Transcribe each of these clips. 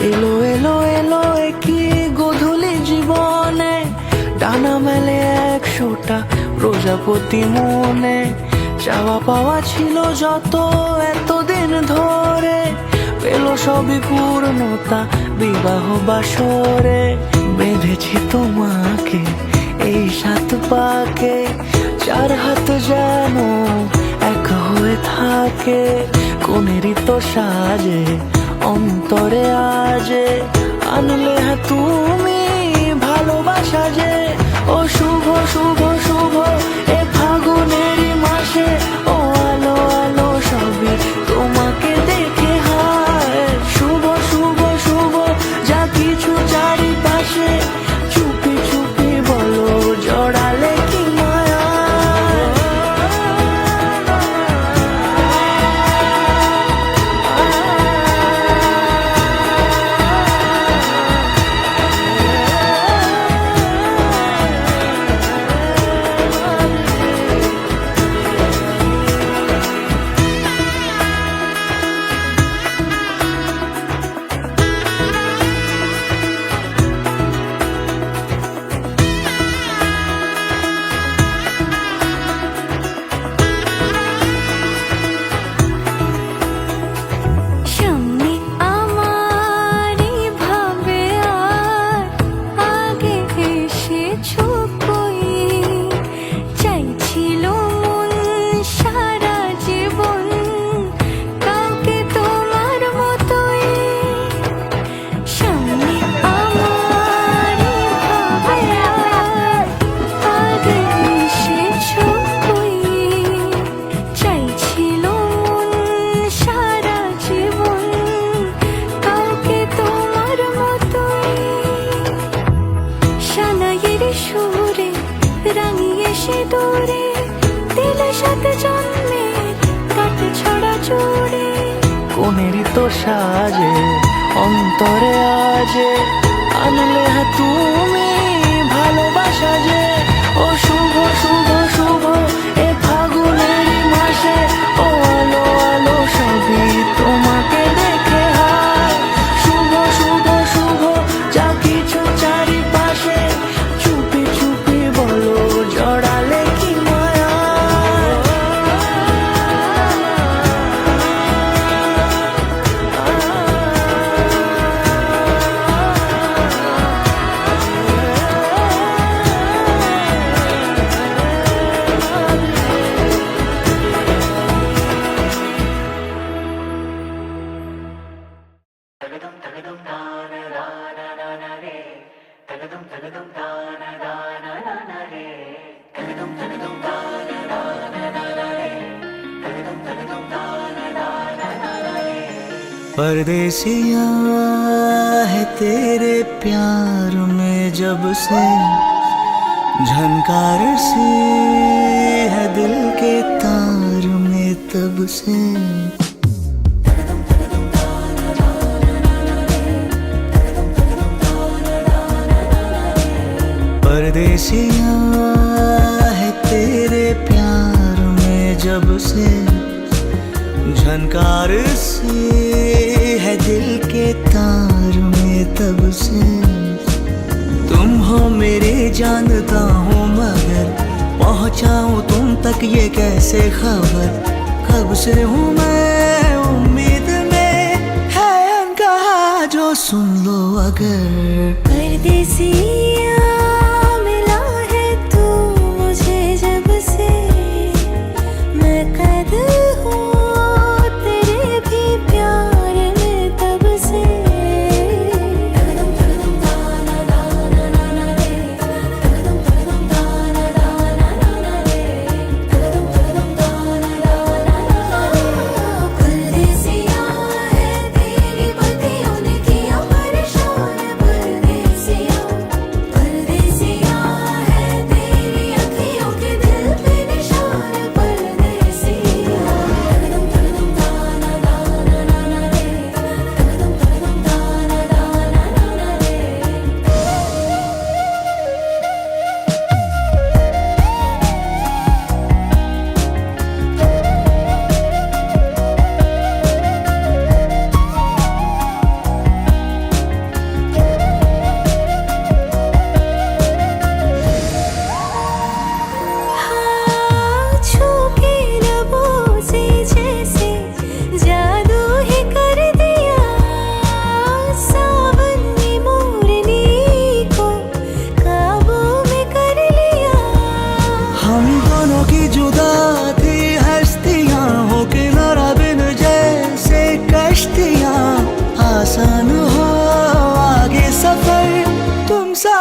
এলো এলো এলো কি গোধূলি জীবনে, ডানা মেলে 100টা প্রজাপতি মনে। চাওয়া পাওয়া ছিল যত এতদিন ধরে, পেল সবই পূর্ণতা বিবাহ বাসরে। বেঁধেছি তোমাকে এই 7 পাকে, 4 হাত যেন এক হয়ে থাকে। কোনেরই তো সাজে অন্তরে আজে, আনলে তুমি ভালোবাসা যে। ও শুভ শুভ শুভ এ ফাগুনেরই মাসে, ও আলো আলো সবই তোমাকে দেখে হায়। শুভ শুভ শুভ যা কিছু চারিপাশে, চুপি চুপি বলো জড়ালে কি মায়া। কোনেরই তো সাজে অন্তরে আজে, আনলে তুমি ভালোবাসা যে। ও শুভ শুভ শুভ এ ফাগুনেরই মাসে, ও আলো আলো সবই তোমাকে দেখে হায়। শুভ শুভ শুভ যা কিছু চারিপাশে, চুপি চুপি বলো জড়ালে কি মায়া। परदेसिया है तेरे प्यार में जब से, झनकार सी है दिल के तार में तब से। परदेसिया है तेरे प्यार में जब से, झनकार सी है दिल के तार में तब से। तुम हो मेरे जानता हूँ मगर, पहुँचाऊँ तुम तक ये कैसे खबर। कब से हूँ मैं उम्मीद में, है अनकहा जो सुन लो अगर। परदेसिया मिला है तू मुझे जब से, मैं कैद हूँ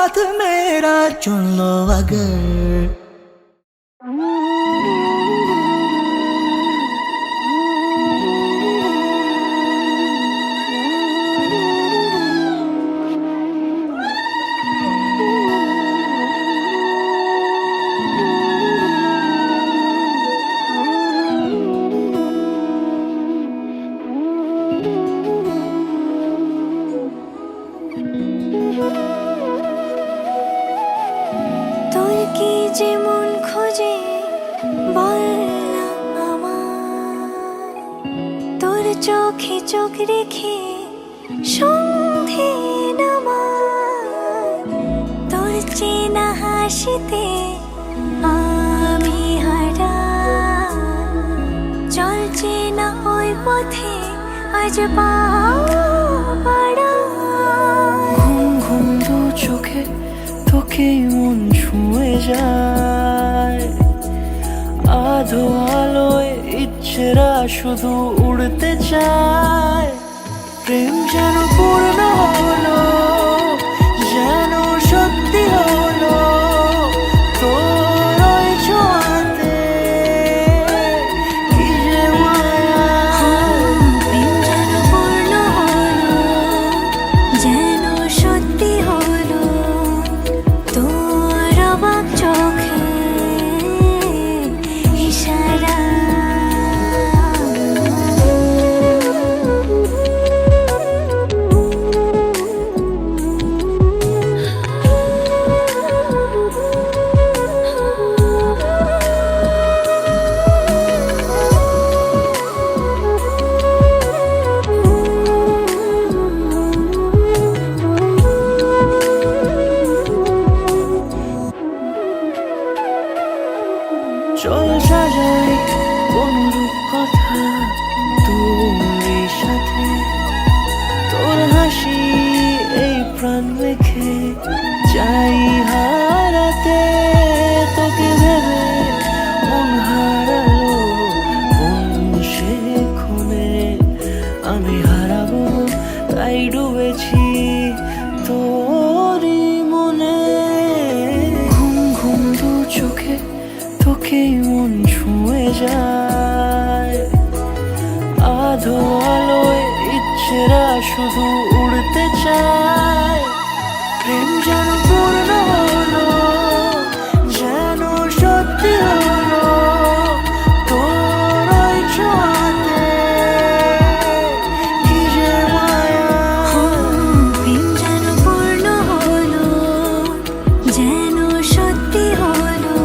साथ मेरा चुन लो अगर। তোর কি যে মন খোঁজে বল না আমায়, তোর চোখে চোখ রেখে সন্ধে নামায়, তোর চেনা হাসিতে আমি হারাই, চল চেনা ওই পথে আজ পাও বাড়াই। ঘুম ঘুম দু চোখে তোকে মন ছুঁয়ে যায়, আধো আলোয় ইচ্ছেরা শুধু উড়তে চায়। প্রেম যেন পূর্ণ হলো, যেন সত্যি হলো, তোর ওই ছোঁয়াতে কি যে মায়া। প্রেম যেন পূর্ণ হলো, যেন সত্যি হলো, তোর অবাক চোখে ইশারা। চল সাজাই অনুরূপ কথা তোর সাথে, তোর হাসি এই প্রাণ রেখে চাই হারাতে। তোকে ভেবে মন হারালো কোন সে খুনে, আমি হারাবো তাই ডুবেছি তোরই মনে। ঘুম ঘুম দু চোখে তোকে মন ছুঁয়ে যায়, আধো আলোয় ইচ্ছেরা শুধু উড়তে চায়। প্রেম যেন পূর্ণ হলো, যেন সত্যি হলো, তোর ওই ছোঁয়াতে কি যে মায়া। প্রেম যেন পূর্ণ হলো, যেন সত্যি হলো,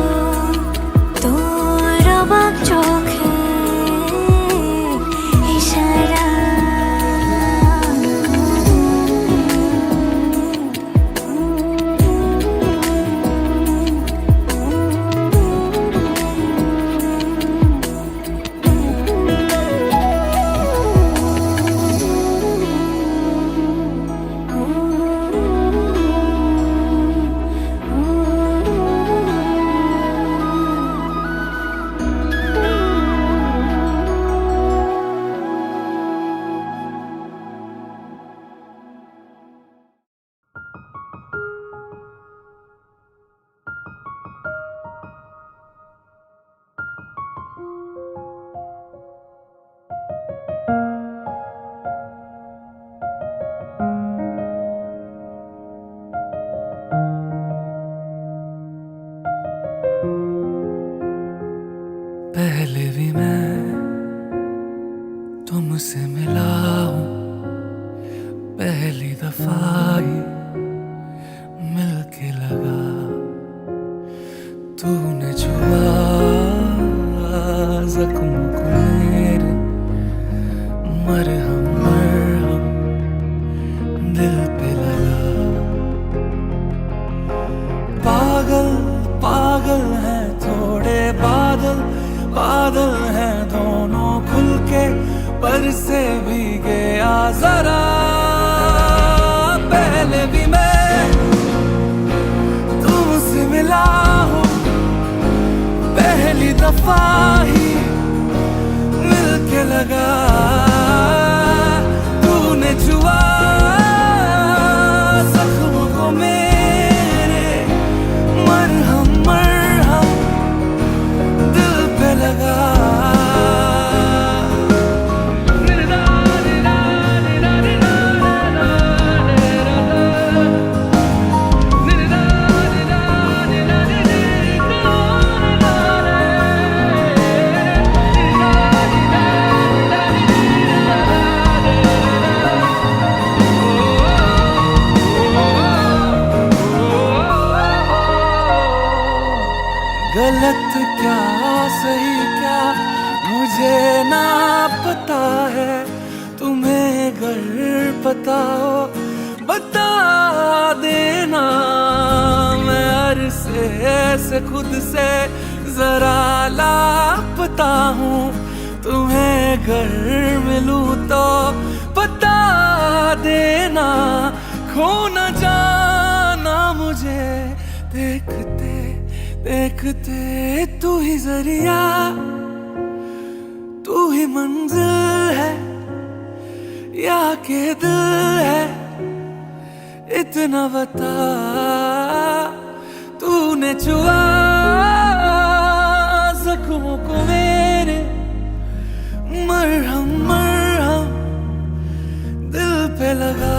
তোর অবাক চোখে ইশারা। पहले भी मैं तुमसे मिला हूँ, पहली दफा ही मिलके लगा, तूने छुआ जख्म को मेरे, मरहम मरहम दिल पे लगा। पागल पागल है थोड़े बादल, बादल हैं दोनों खुल के पर से भीगे आ जरा। पहले भी मैं तुमसे मिला हूँ, पहली दफा ही मिलके लगा, तूने छुआ जख्म को मेरे, ना पता है तुम्हें, अगर पता हो बता देना। मैं अरसे से खुद से जरा लापता हूँ, तुम्हें अगर मिलूं तो बता देना। खो न जाना मुझे देखते देखते, तू ही जरिया तू ही मंजिल है या के दिल है, इतना बता। तूने छुआ जख्मों को मेरे, मरहम मरहम दिल पे लगा।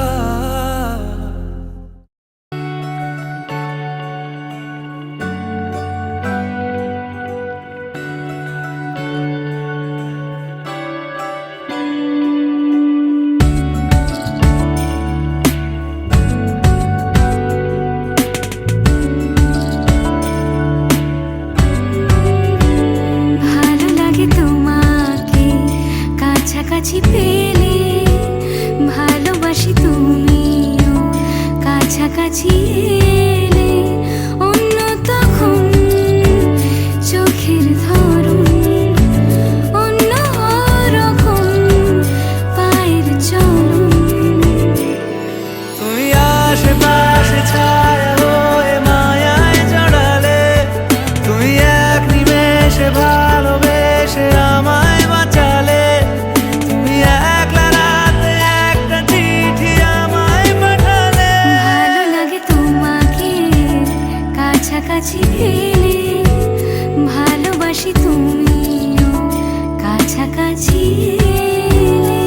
কাছাকাছি পেলে ভালোবাসি, তুমিও কাছাকাছি এলে অন্য তখন চোখের ধরন, অন্য রকম পায়ের চলন। তুমি আশেপাশে ছায়া হয়ে মায়ায় জড়ালে, তুমি এক নিমেষে ভালোবেসে আমায় বাঁচালে। কাছাকাছি পেলে ভালোবাসি, তুমিও কাছাকাছি এলে।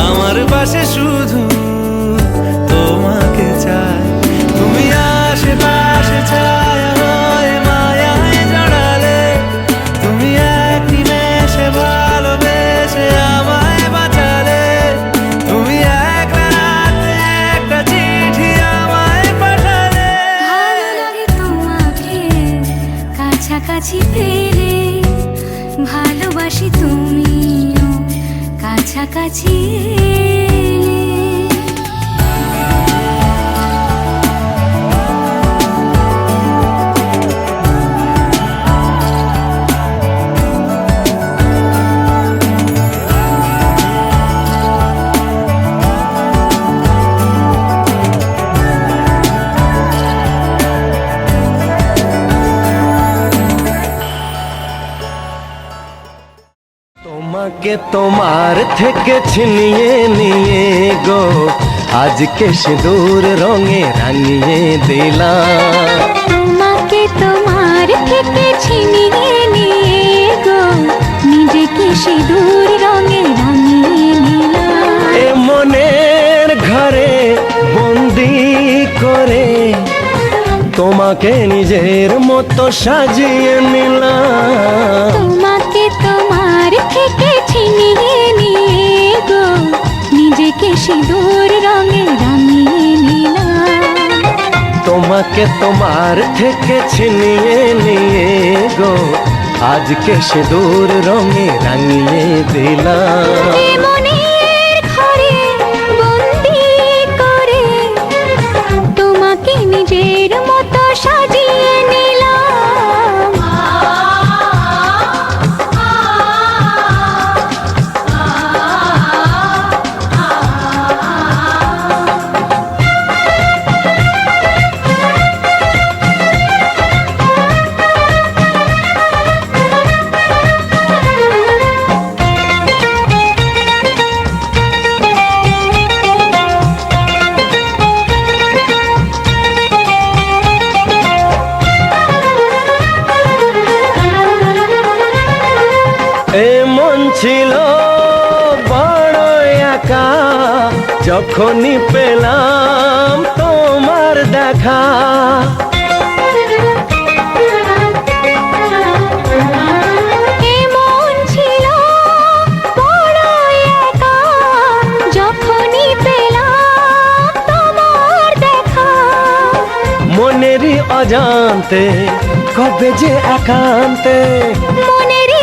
আমার পাশে শুধু তোমাকে চাই, তুমি আশেপাশে ছায়া হয়ে মায়ায় জড়ালে, তুমি এক নিমেষে ভালোবেসে আমায় বাঁচালে। তুমি এক রাতে একটা চিঠি আমায় পাঠালে। ভালো লাগে তোমাকে কাছাকাছি পেলে ভালোবাসি, তুমিও কাছাকাছি এলে। তোমাকে তোমার থেকে ছিনিয়ে নিয়ে গো আজকে সিঁদুর রঙে রাঙিয়ে দিলাম। তোমাকে তোমার থেকে ছিনিয়ে নিয়ে গো নিজেকে সিঁদুর রঙে রাঙিয়ে নিলাম। এ মনের ঘরে বন্দি করে তোমাকে নিজের মতো সাজিয়ে নিলাম। তোমাকে তোমার থেকে ছিনিয়ে নিয়ে গো নিজেকে সিঁদুর রঙে রাঙিয়ে নিলাম। তোমাকে তোমার থেকে ছিনিয়ে নিয়ে গো আজকে সিঁদুর রঙে রাঙিয়ে দিলাম। এ মনের ঘরে বন্দি করে তোমাকে নিজের মতো সাজিয়ে নিলাম। এ মন ছিল বড় একা যখনই পেলাম তোমার দেখা। এমন ছিল বড় একা যখনই পেলাম তোমার দেখা। মনেরই অজান্তে কবে যে একান্তে মনেরই